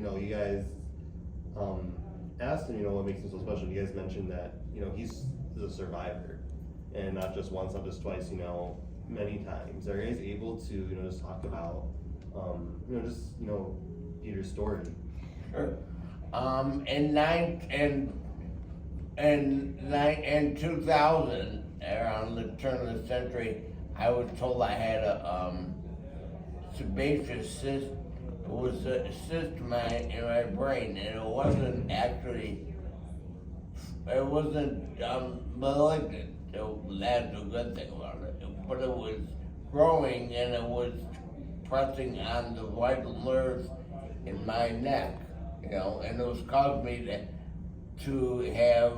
you guys asked him, what makes him so special. You guys mentioned that, he's a survivor, and not just once, not just twice, many times. Are you guys able to, just talk about, Peter's story? Sure. In 2000, around the turn of the century, I was told I had a sebaceous cyst. It was a cyst in my brain, and it wasn't malignant. That's a good thing about it. But it was growing, and it was pressing on the vital nerves in my neck, and it was causing me to have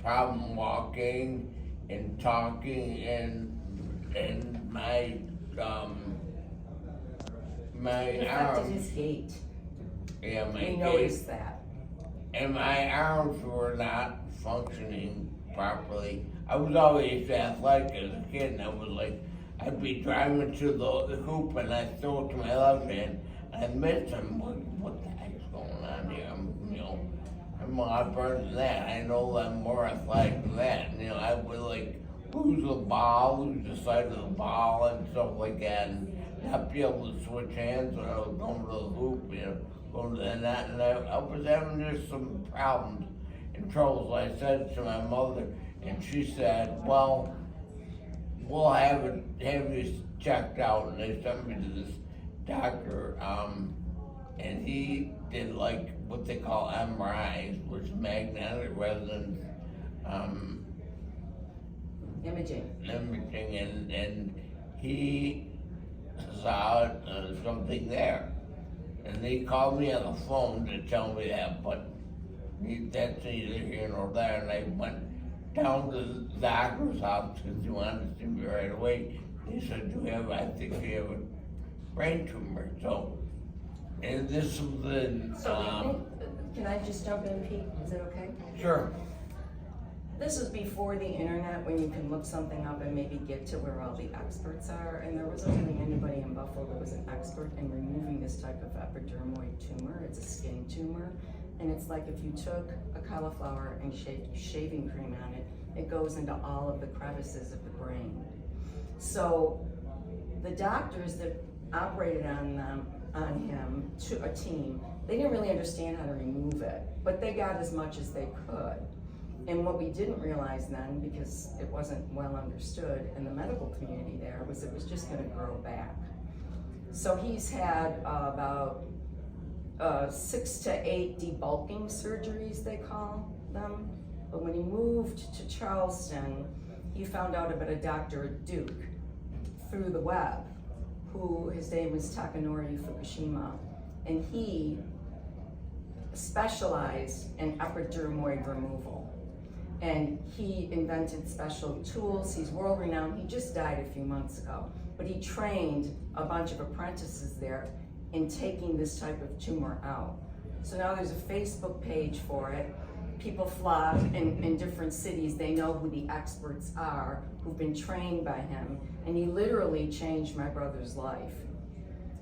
problem walking and talking, and my It affected arms. his gait. Yeah, my We gait. noticed that. And my arms were not functioning properly. I was always athletic as a kid, and I was like, I'd be driving to the hoop, and I'd throw it to my left hand, and I'd miss him. What the heck's going on here? I'm a lot better than that. I know I'm more athletic than that. And, I would lose the ball, lose the sight of the ball, and stuff like that, and not be able to switch hands when I was going to the hoop, going to that, and I was having just some problems and troubles. I said to my mother, and she said, well, we'll have you checked out, and they sent me to this doctor, and he did what they call MRIs, which is magnetic resonance Imaging. and he saw something there. And they called me on the phone to tell me that, but that's neither here nor there. And I went down to the doctor's house because he wanted to see me right away. He said, I think you have a brain tumor. So, and this was in, Can I just jump in, Pete? Is it okay? sure. This was before the internet, when you can look something up and maybe get to where all the experts are, and there wasn't really anybody in Buffalo that was an expert in removing this type of epidermoid tumor. It's a skin tumor, and it's like if you took a cauliflower and shaving cream on it, it goes into all of the crevices of the brain. So the doctors that operated on him, to a team, they didn't really understand how to remove it, but they got as much as they could. And what we didn't realize then, because it wasn't well understood in the medical community there, was it was just gonna grow back. So he's had about 6 to 8 debulking surgeries, they call them. But when he moved to Charleston, he found out about a doctor at Duke through the web, who his name was Takanori Fukushima, and he specialized in epidermoid removal. And he invented special tools. He's world renowned. He just died a few months ago, but he trained a bunch of apprentices there in taking this type of tumor out. So now there's a Facebook page for it. People flock in different cities. They know who the experts are, who've been trained by him. And he literally changed my brother's life.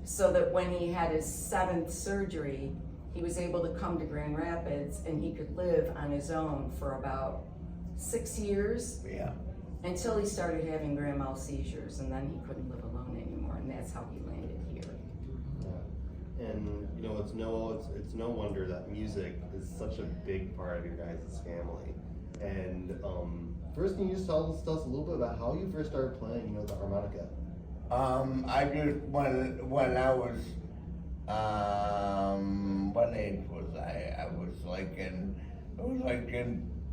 So that when he had his 7th surgery, he was able to come to Grand Rapids, and he could live on his own for about 6 years. Yeah. Until he started having grand mal seizures, and then he couldn't live alone anymore, and that's how he landed here. Yeah. And it's no wonder that music is such a big part of your guys' family. And first, can you just tell us a little bit about how you first started playing, the harmonica? I just when I was what age was I? I was in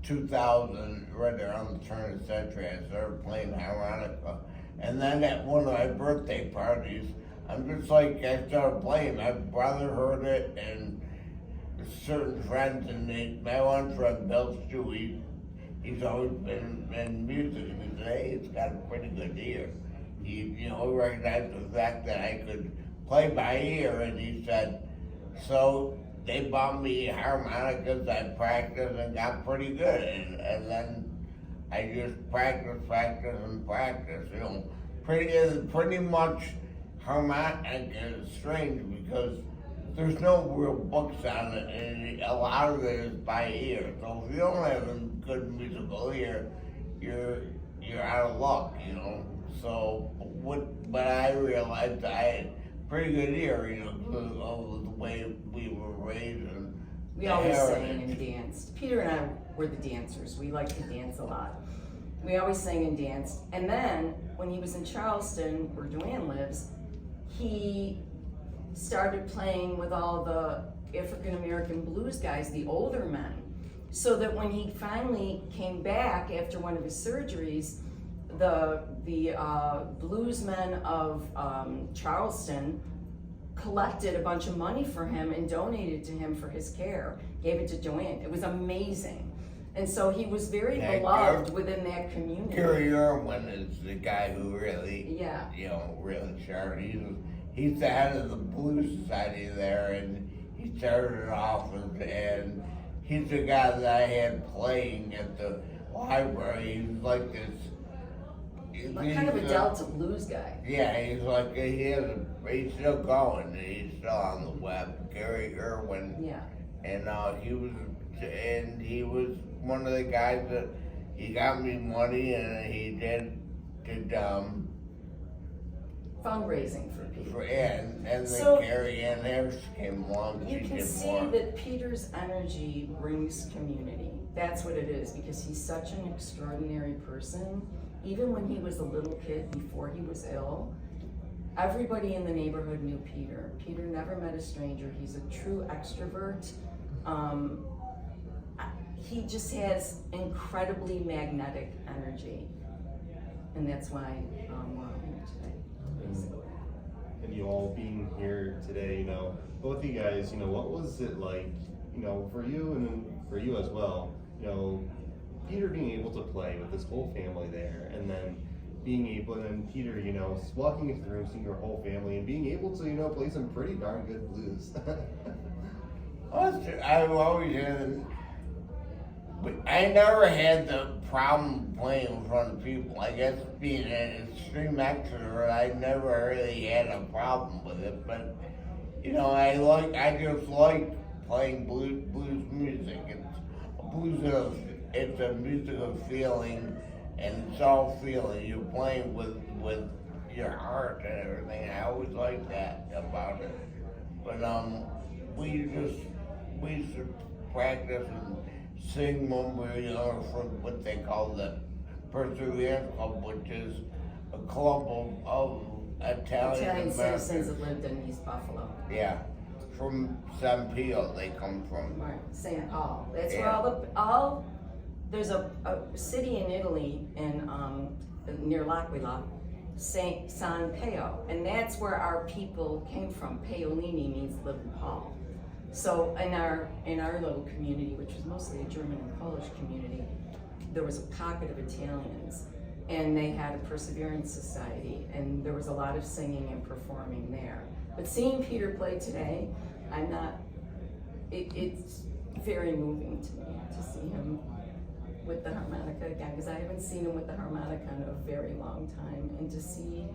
2000, right around the turn of the century. I started playing harmonica, and then at one of my birthday parties, I started playing. My brother heard it, and certain friends, and my one friend, Bill Stewie, he's always been in music, and he said, hey, it's got a pretty good ear. He recognized the fact that I could play by ear, and he said, so they bought me harmonicas, I practiced and got pretty good, and then I just practiced, pretty much harmonica is strange because there's no real books on it, and a lot of it is by ear. So if you don't have a good musical ear, you're out of luck, you know. So but I realized I had pretty good ear, you know, because of the way we were raised. And we always sang and danced. Peter and I were the dancers. We liked to dance a lot. We always sang and danced. And then when he was in Charleston, where Joanne lives, he started playing with all the African American blues guys, the older men. So that when he finally came back after one of his surgeries, the bluesmen of Charleston collected a bunch of money for him and donated to him for his care, gave it to Joanne. It was amazing. And so he was very beloved within that community. Gary Irwin is the guy who really, you know, really started. He's the head of the Blues Society there, and he started it off, and he's the guy that I had playing at the library. He was like this. Like kind of a Delta blues guy. Yeah, he's like, he's still going. He's still on the web. Gary Irwin. Yeah. And he was one of the guys that he got me money, and he did fundraising for people. And then So, Carrie Ann Harris came along. You can see that Peter's energy brings community. That's what it is, because he's such an extraordinary person. Even when he was a little kid, before he was ill, everybody in the neighborhood knew Peter. Peter never met a stranger. He's a true extrovert. He just has incredibly magnetic energy. And that's why we're all here today. And you all being here today, you know, both of you guys, you know, what was it like, you know, for you and then for you as well, you know, Peter being able to play with his whole family there, and then Peter, you know, walking you through, seeing your whole family, and being able to, you know, play some pretty darn good blues. I've always had, but I never had the problem playing in front of people. I guess being an extreme extrovert, I never really had a problem with it. But you know, I just like playing blues music. It's a music of feeling, and it's all feeling. You're playing with your heart and everything. I always like that about it. But we used to practice and sing when we were younger for what they call the Perseverance Club, which is a club of Italian citizens that lived in East Buffalo. Yeah, from San Pio they come from. Right, St. Paul. That's where there's a city in Italy near L'Aquila, San Pio, and that's where our people came from. Paolini means little Paul. So in our little community, which was mostly a German and Polish community, there was a pocket of Italians, and they had a Perseverance Society, and there was a lot of singing and performing there. But seeing Peter play today, it's very moving to me to see him with the harmonica again, because I haven't seen him with the harmonica in a very long time, and to see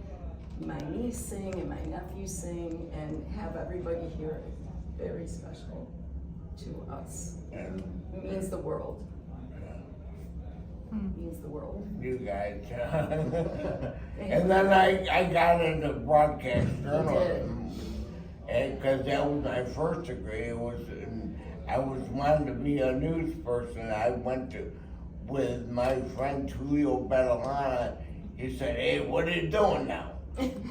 my niece sing and my nephew sing and have everybody here is very special to us. It means the world. It means the world. You guys. And then I got into broadcast journalism, and because that was my first degree. I was wanting to be a news person. I went to with my friend Tulio Betalana. He said, "Hey, what are you doing now?"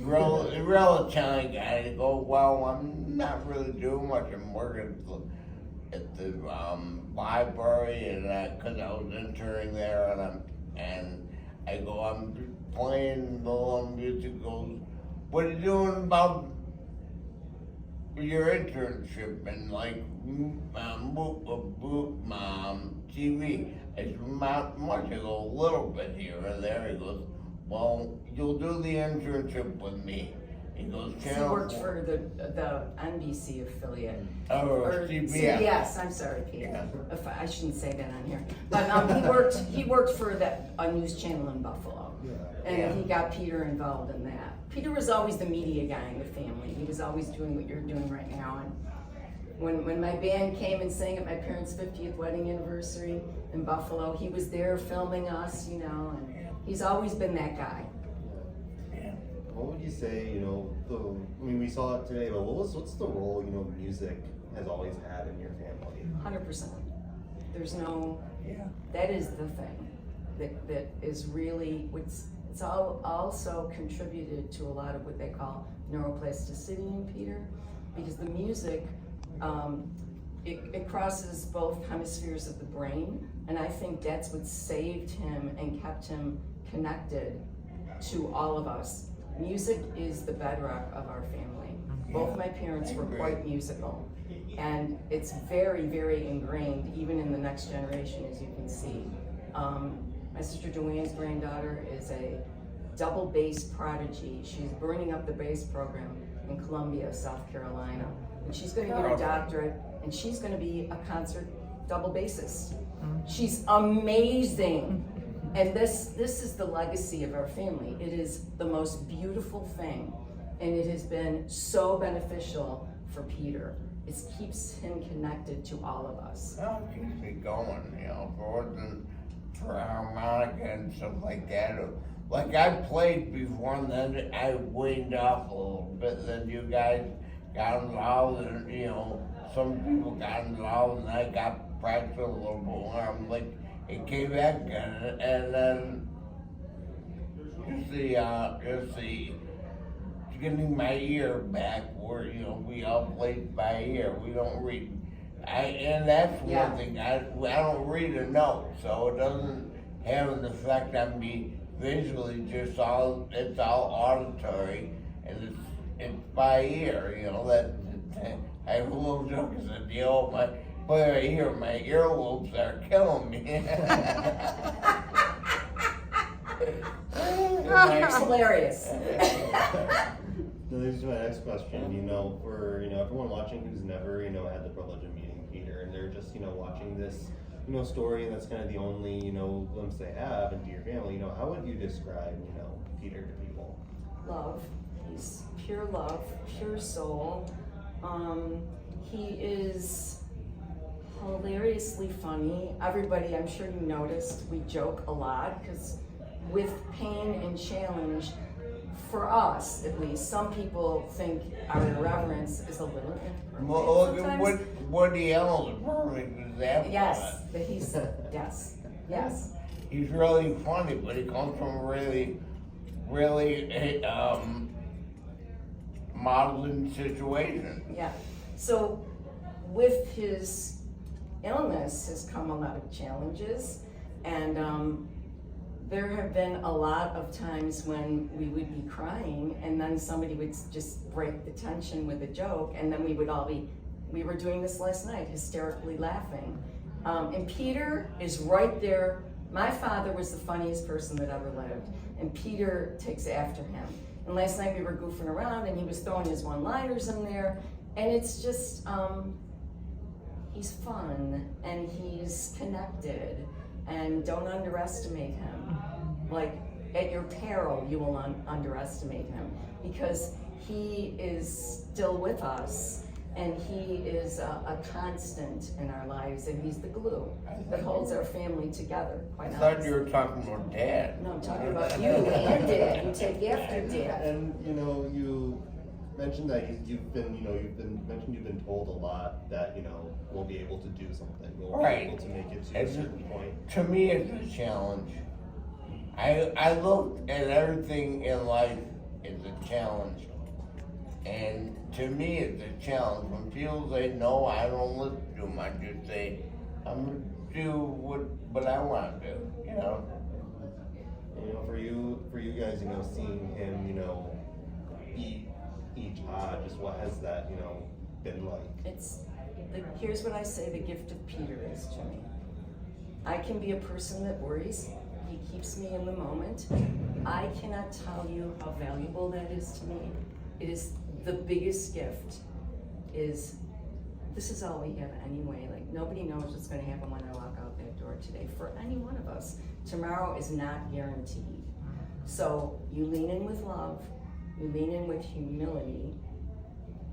real Italian guy. I go, "Well, I'm not really doing much. I'm working at the library, and because I was interning there, and I go, I'm playing the little music. Goes, what are you doing about your internship and like TV?" I said, "Not much." I go, "A little bit here and there." He goes, "Well, you'll do the internship with me." He goes, He worked for the NBC affiliate. Or CBS. CBS, I'm sorry, Peter. Yeah. I shouldn't say that on here. But he worked for a news channel in Buffalo. Yeah. And he got Peter involved in that. Peter was always the media guy in the family. He was always doing what you're doing right now. When my band came and sang at my parents' 50th wedding anniversary in Buffalo, he was there filming us, you know, and he's always been that guy. Yeah. What would you say, you know, I mean, we saw it today, but what's the role, you know, music has always had in your family? 100%. There's no, Yeah. that is the thing that is really, it's all also contributed to a lot of what they call neuroplasticity in Peter, because the music, it crosses both hemispheres of the brain, and I think that's what saved him and kept him connected to all of us. Music is the bedrock of our family. Both my parents were quite musical, and it's very, very ingrained even in the next generation, as you can see. My sister Joanne's granddaughter is a double bass prodigy. She's burning up the bass program in Columbia, South Carolina. And she's gonna get a doctorate, and she's gonna be a concert double bassist. She's amazing. And this is the legacy of our family. It is the most beautiful thing, and it has been so beneficial for Peter. It keeps him connected to all of us. Well, it keeps me going, you know, for harmonica and stuff like that. Like I played before, and then I waned off a little bit, then you guys got involved, and you know, some people got involved, and I got practiced a little bit more. I'm like, it came back again, and then just the getting my ear back, where you know we all played by ear. We don't read. And that's one thing. I don't read a note, so it doesn't have an effect on me visually. It's all auditory, and it's by ear. You know that. I have a little joke. I said, you know, my earlobes are killing me. It's hilarious. Now, this is my next question. You know, for everyone watching who's never had the privilege of meeting Peter, and they're just watching this story, and that's kind of the only glimpse they have into your family. How would you describe Peter to people? Love. He's pure love, pure soul. He is hilariously funny. Everybody, I'm sure you noticed, we joke a lot because with pain and challenge, for us at least, some people think our irreverence is a little inappropriate. Well, look at Woody Allen's perfect example. Yes, but he's yes. He's really funny, but he comes from a really modeling situation. Yeah. So with his illness has come a lot of challenges, and there have been a lot of times when we would be crying, and then somebody would just break the tension with a joke, and then we were doing this last night, hysterically laughing. And Peter is right there. My father was the funniest person that ever lived, and Peter takes after him. And last night we were goofing around, and he was throwing his one-liners in there, and it's just, he's fun, and he's connected, and don't underestimate him. Like, at your peril, you will underestimate him, because he is still with us, and he is a constant in our lives, and he's the glue that holds our family together, quite honestly. I thought you were talking about Dad. No, I'm talking about you and Dad. You take after Dad. And you mentioned that you've been told a lot that we'll be able to do something. We'll be able to make it to a certain point. To me, it's a challenge. I look at everything in life as a challenge, and to me, it's a challenge. When people say no, I don't listen to them. I just say I'm gonna do what I want to do. And, for you guys, seeing him, beat each odd, just what has that, been like? Here's what I say the gift of Peter is to me. I can be a person that worries. He keeps me in the moment. I cannot tell you how valuable that is to me. It is the biggest gift. This is all we have anyway. Like, nobody knows what's going to happen when I walk out that door today for any one of us. Tomorrow is not guaranteed. So you lean in with love. You lean in with humility.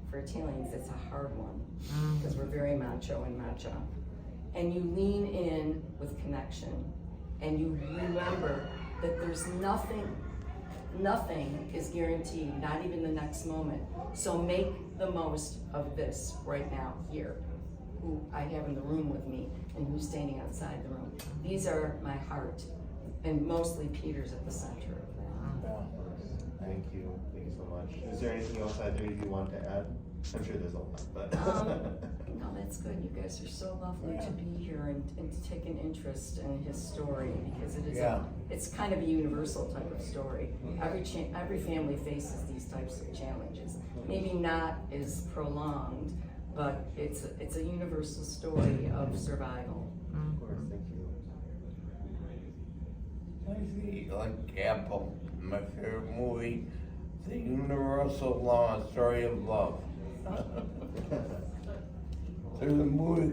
For Italians, it's a hard one. because we're very macho and macho. And you lean in with connection, and you remember that there's nothing is guaranteed, not even the next moment. So make the most of this right now, here, who I have in the room with me, and who's standing outside the room. These are my heart, and mostly Peter's at the center of that. Thank you so much. Is there anything else either of you want to add? I'm sure there's a lot, but. No, that's good. You guys are so lovely to be here and to take an interest in his story, because it is it's kind of a universal type of story. Every family faces these types of challenges. Maybe not as prolonged, but it's a universal story of survival. Of course, thank you. I see, like Apple, my favorite movie, The Universal Law, Story of Love. There's a movie